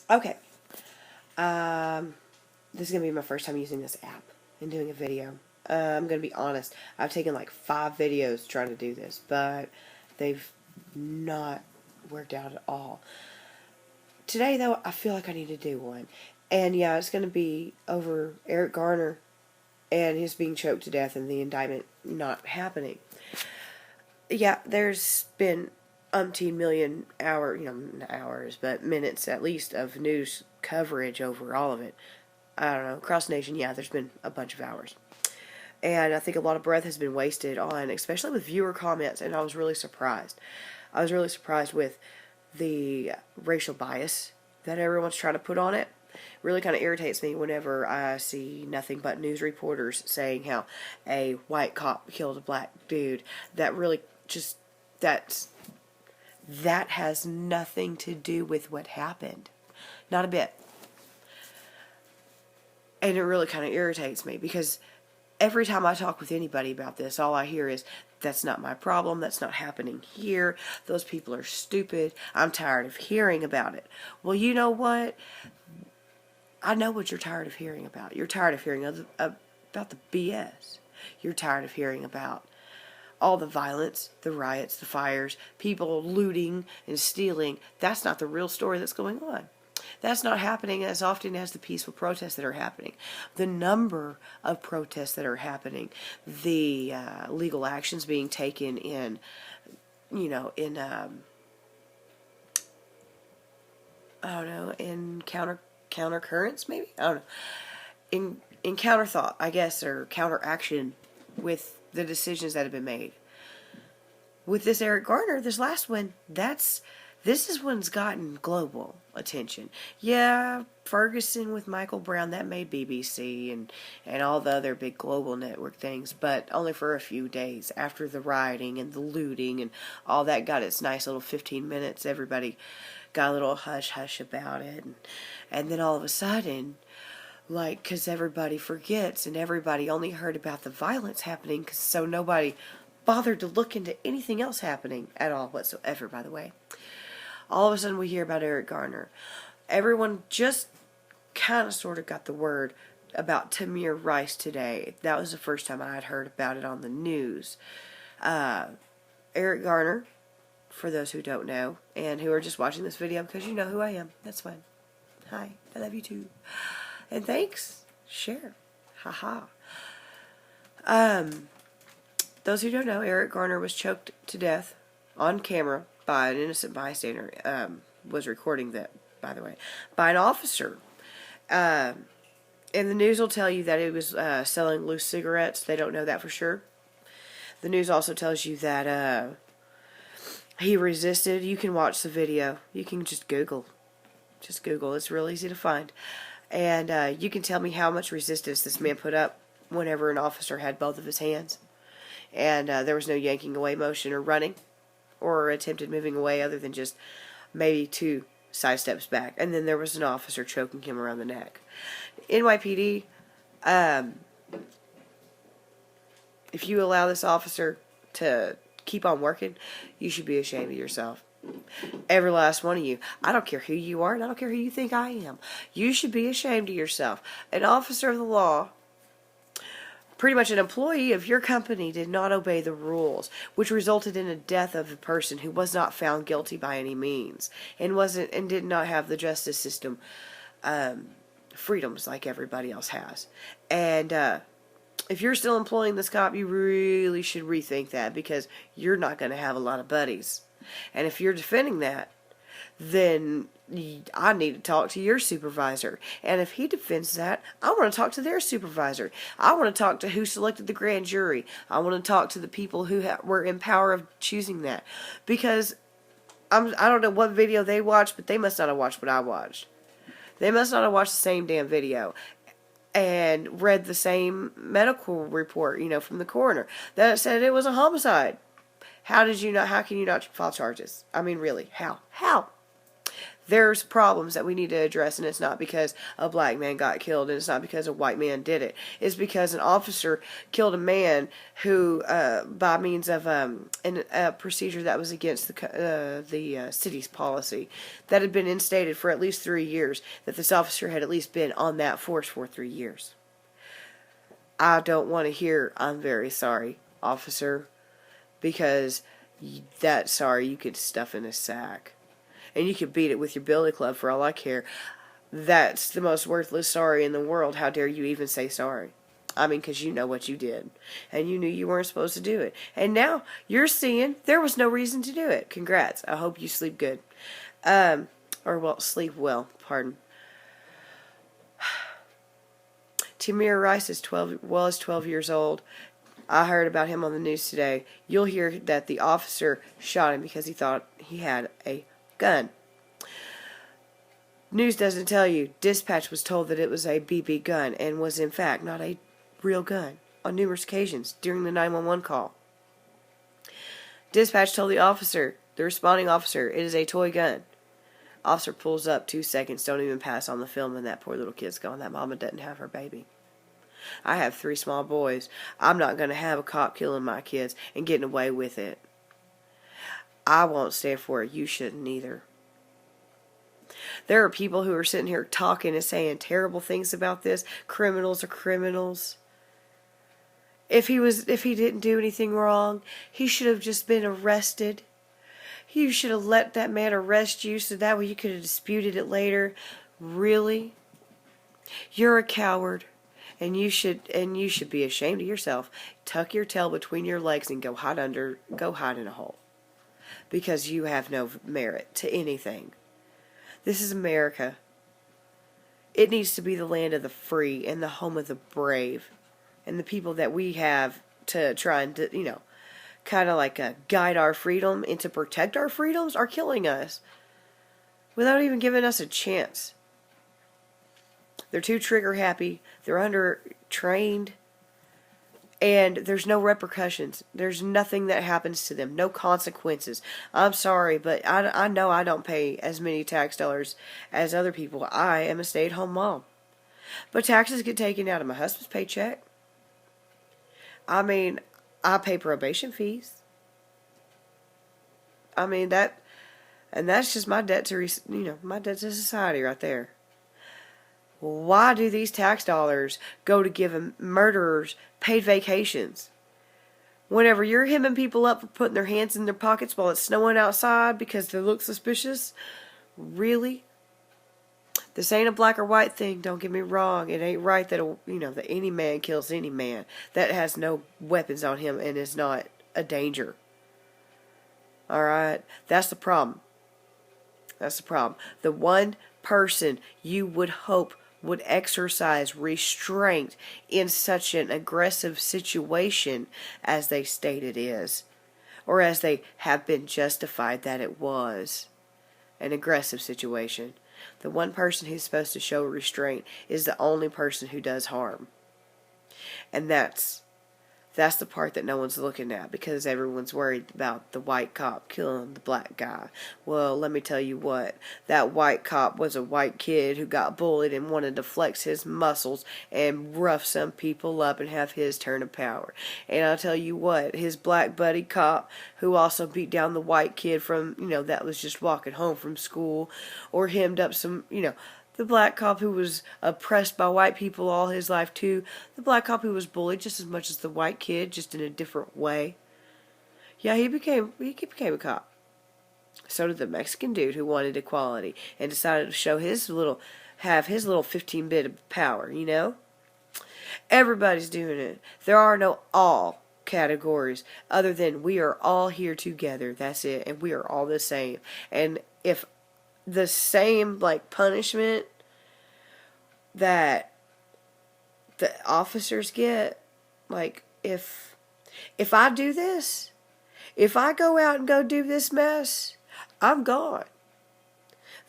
Okay. This is going to be my first time using this app and doing a video. I'm going to be honest. I've taken like 5 videos trying to do this, but they've not worked out at all. Today, though, I feel like I need to do one. And yeah, it's going to be over Eric Garner and his being choked to death and the indictment not happening. Yeah, there's been umpteen million not hours, but minutes at least of news coverage over all of it. I don't know, across the nation, yeah, there's been a bunch of hours. And I think a lot of breath has been wasted on, especially with viewer comments, and I was really surprised. I was really surprised with the racial bias that everyone's trying to put on it. Really kind of irritates me whenever I see nothing but news reporters saying how a white cop killed a black dude. That really just, that has nothing to do with what happened. Not a bit. And it really kind of irritates me because every time I talk with anybody about this, all I hear is, that's not my problem, that's not happening here, those people are stupid, I'm tired of hearing about it. Well, you know what? I know what you're tired of hearing about. You're tired of hearing about the BS. You're tired of hearing about all the violence, the riots, the fires, people looting and stealing. That's not the real story that's going on. That's not happening as often as the peaceful protests that are happening. The number of protests that are happening, the legal actions being taken in, I don't know, in counter currents, maybe? I don't know. In counter thought, I guess, or counter action with the decisions that have been made. With this Eric Garner, this last one, this is one's gotten global attention. Yeah, Ferguson with Michael Brown, that made BBC and all the other big global network things, but only for a few days. After the rioting and the looting and all that got its nice little 15 minutes, everybody got a little hush-hush about it. And then all of a sudden, like, because everybody forgets and everybody only heard about the violence happening, so nobody bothered to look into anything else happening at all whatsoever, by the way. All of a sudden we hear about Eric Garner. Everyone just kind of sort of got the word about Tamir Rice today. That was the first time I had heard about it on the news. Eric Garner, for those who don't know, and who are just watching this video because you know who I am. That's fine. Hi, I love you too. And thanks. Share. Haha. Those who don't know, Eric Garner was choked to death on camera by an innocent bystander. Was recording that, by the way, by an officer. And the news will tell you that he was selling loose cigarettes. They don't know that for sure. The news also tells you that he resisted. You can watch the video. You can just Google. Just Google. It's real easy to find. And you can tell me how much resistance this man put up whenever an officer had both of his hands. And there was no yanking away motion or running or attempted moving away other than just maybe 2 side steps back. And then there was an officer choking him around the neck. NYPD, if you allow this officer to keep on working, you should be ashamed of yourself. Every last one of you. I don't care who you are, and I don't care who you think I am. You should be ashamed of yourself. An officer of the law, pretty much an employee of your company, did not obey the rules, which resulted in the death of a person who was not found guilty by any means, and did not have the justice system freedoms like everybody else has. And if you're still employing this cop, you really should rethink that, because you're not going to have a lot of buddies. And if you're defending that, then I need to talk to your supervisor. And if he defends that, I want to talk to their supervisor. I want to talk to who selected the grand jury. I want to talk to the people who were in power of choosing that. Because I don't know what video they watched, but they must not have watched what I watched. They must not have watched the same damn video and read the same medical report, from the coroner that said it was a homicide. How can you not file charges? I mean, really, how? There's problems that we need to address, and it's not because a black man got killed, and it's not because a white man did it. It's because an officer killed a man who, by means of a procedure that was against the city's policy that had been instated for at least 3 years, that this officer had at least been on that force for 3 years. I don't want to hear, "I'm very sorry, officer," because that sorry you could stuff in a sack. And you could beat it with your billy club for all I care. That's the most worthless sorry in the world. How dare you even say sorry? I mean, because you know what you did. And you knew you weren't supposed to do it. And now you're seeing there was no reason to do it. Congrats. I hope you sleep good. Sleep well. Pardon. Tamir Rice is 12 years old. I heard about him on the news today. You'll hear that the officer shot him because he thought he had a gun. News doesn't tell you. Dispatch was told that it was a BB gun and was in fact not a real gun on numerous occasions during the 911 call. Dispatch told the responding officer, it is a toy gun. Officer pulls up 2 seconds, don't even pass on the film, and that poor little kid's gone. That mama doesn't have her baby. I have 3 small boys. I'm not going to have a cop killing my kids and getting away with it. I won't stand for it. You shouldn't either. There are people who are sitting here talking and saying terrible things about this. Criminals are criminals. If he didn't do anything wrong, he should have just been arrested. You should have let that man arrest you so that way you could have disputed it later. Really? You're a coward. And you should be ashamed of yourself. Tuck your tail between your legs and go hide in a hole. Because you have no merit to anything. This is America. It needs to be the land of the free and the home of the brave. And the people that we have to try and, kind of like guide our freedom and to protect our freedoms are killing us. Without even giving us a chance. They're too trigger happy. They're under trained. And there's no repercussions. There's nothing that happens to them. No consequences. I'm sorry, but I know I don't pay as many tax dollars as other people. I am a stay-at-home mom. But taxes get taken out of my husband's paycheck. I mean, I pay probation fees. I mean, that's just my debt to, my debt to society right there. Why do these tax dollars go to give murderers paid vacations? Whenever you're hemming people up for putting their hands in their pockets while it's snowing outside because they look suspicious? Really? This ain't a black or white thing, don't get me wrong. It ain't right that, that any man kills any man that has no weapons on him and is not a danger. Alright? That's the problem. That's the problem. The one person you would hope would exercise restraint in such an aggressive situation as they state it is, or as they have been justified that it was an aggressive situation. The one person who's supposed to show restraint is the only person who does harm. And that's the part that no one's looking at because everyone's worried about the white cop killing the black guy. Well, let me tell you what. That white cop was a white kid who got bullied and wanted to flex his muscles and rough some people up and have his turn of power. And I'll tell you what, his black buddy cop who also beat down the white kid from, that was just walking home from school or hemmed up some, the black cop who was oppressed by white people all his life too. The black cop who was bullied just as much as the white kid, just in a different way. Yeah, he became a cop. So did the Mexican dude who wanted equality and decided to show have his little 15-bit of power, Everybody's doing it. There are no all categories other than we are all here together. That's it. And we are all the same. And if the same punishment that the officers get, if I do this, if I go out and go do this mess, I'm gone.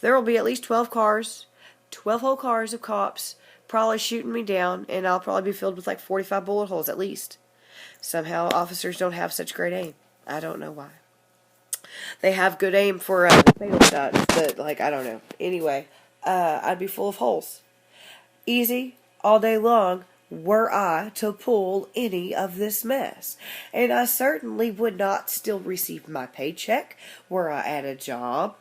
There will be at least 12 whole cars of cops probably shooting me down, and I'll probably be filled with 45 bullet holes at least. Somehow officers don't have such great aim. I don't know why. They have good aim for fatal shots, but like I don't know. Anyway, I'd be full of holes. Easy all day long were I to pull any of this mess. And I certainly would not still receive my paycheck were I at a job.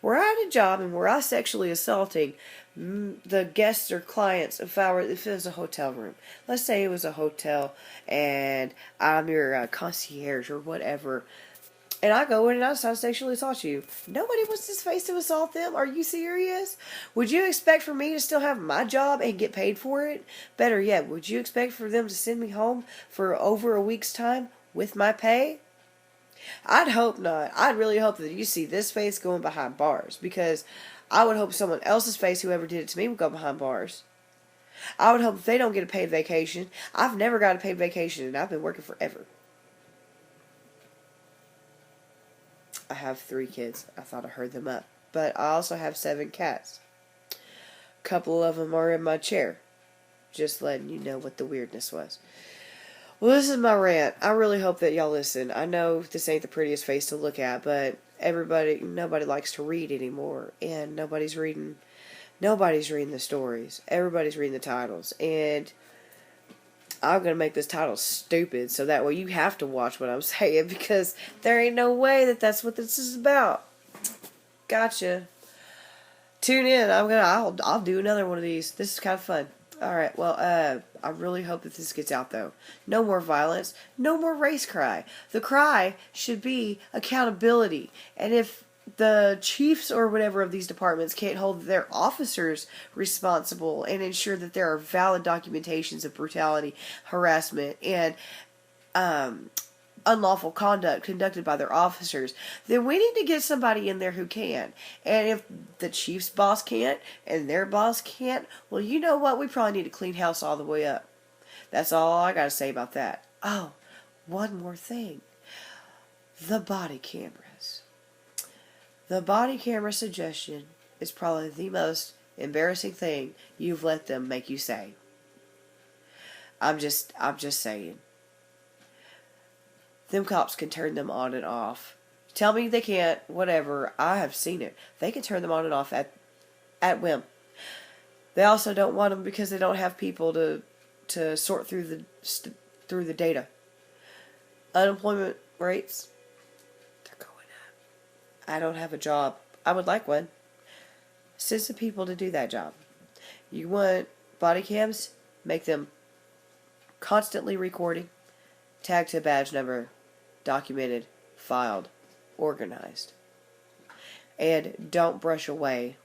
Were I at a job and were I sexually assaulting the guests or clients if it was a hotel room. Let's say it was a hotel and I'm your concierge or whatever. And I go in and I decide to sexually assault you. Nobody wants this face to assault them. Are you serious? Would you expect for me to still have my job and get paid for it? Better yet, would you expect for them to send me home for over a week's time with my pay? I'd hope not. I'd really hope that you see this face going behind bars. Because I would hope someone else's face, whoever did it to me, would go behind bars. I would hope if they don't get a paid vacation. I've never got a paid vacation and I've been working forever. I have 3 kids. I thought I heard them up. But I also have 7 cats. A couple of them are in my chair. Just letting you know what the weirdness was. Well, this is my rant. I really hope that y'all listen. I know this ain't the prettiest face to look at, but nobody likes to read anymore. And nobody's reading the stories. Everybody's reading the titles. And I'm going to make this title stupid so that way you have to watch what I'm saying because there ain't no way that that's what this is about. Gotcha. Tune in. I'll do another one of these. This is kind of fun. Alright, well, I really hope that this gets out though. No more violence. No more race cry. The cry should be accountability. And if the chiefs or whatever of these departments can't hold their officers responsible and ensure that there are valid documentations of brutality, harassment, and unlawful conduct conducted by their officers, then we need to get somebody in there who can. And if the chief's boss can't and their boss can't, well, you know what? We probably need to clean house all the way up. That's all I got to say about that. Oh, one more thing. The body cameras. The body camera suggestion is probably the most embarrassing thing you've let them make you say. I'm just saying. Them cops can turn them on and off. Tell me they can't, whatever. I have seen it. They can turn them on and off at whim. They also don't want them because they don't have people to sort through the data. Unemployment rates, they're going up. I don't have a job. I would like one. Send some people to do that job. You want body cams? Make them constantly recording, tagged to badge number, documented, filed, organized. And don't brush away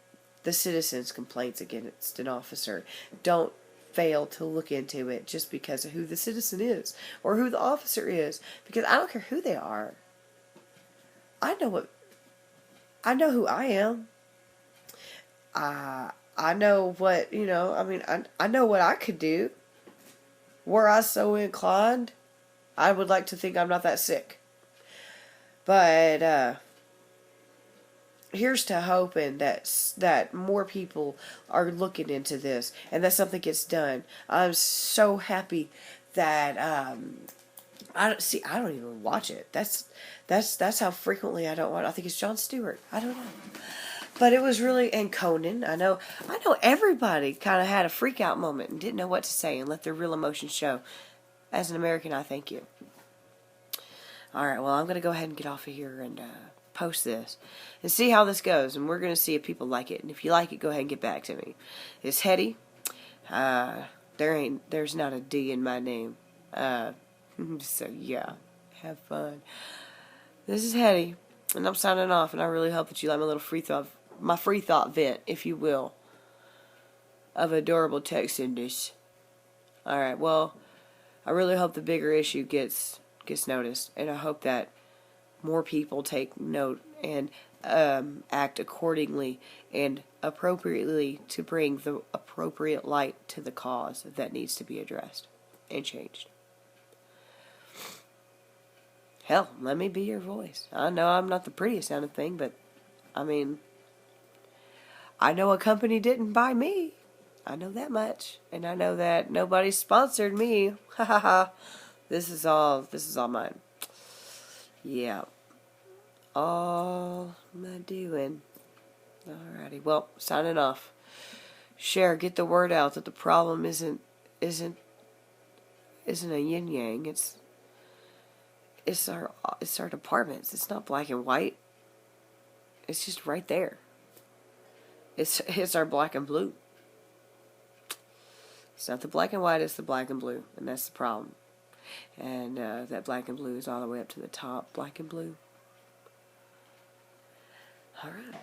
the citizen's complaints against an officer. Don't fail to look into it just because of who the citizen is or who the officer is, because I don't care who they are. I know who I am. I know what, I know what I could do. Were I so inclined, I would like to think I'm not that sick. But here's to hoping that more people are looking into this and that something gets done. I'm so happy that I don't even watch it. That's how frequently I don't watch. I think it's Jon Stewart. I don't know. But it was really, and Conan, I know everybody kind of had a freak out moment and didn't know what to say and let their real emotions show. As an American, I thank you. Alright, well, I'm going to go ahead and get off of here and post this and see how this goes. And we're going to see if people like it. And if you like it, go ahead and get back to me. It's Hettie. There's not a D in my name. So, yeah, have fun. This is Hettie, and I'm signing off, and I really hope that you like my free thought vent, if you will, of adorable text in this. Alright, well, I really hope the bigger issue gets noticed, and I hope that more people take note and act accordingly and appropriately to bring the appropriate light to the cause that needs to be addressed and changed. Hell, let me be your voice. I know I'm not the prettiest sounding thing, but I mean, I know a company didn't buy me. I know that much. And I know that nobody sponsored me. Ha ha ha. This is all mine. Yeah. all am I doing? Alrighty, well, signing off. Share, get the word out that the problem isn't a yin yang. It's our departments. It's not black and white. It's just right there. It's our black and blue. It's not the black and white. It's the black and blue, and that's the problem. And that black and blue is all the way up to the top. Black and blue. All right.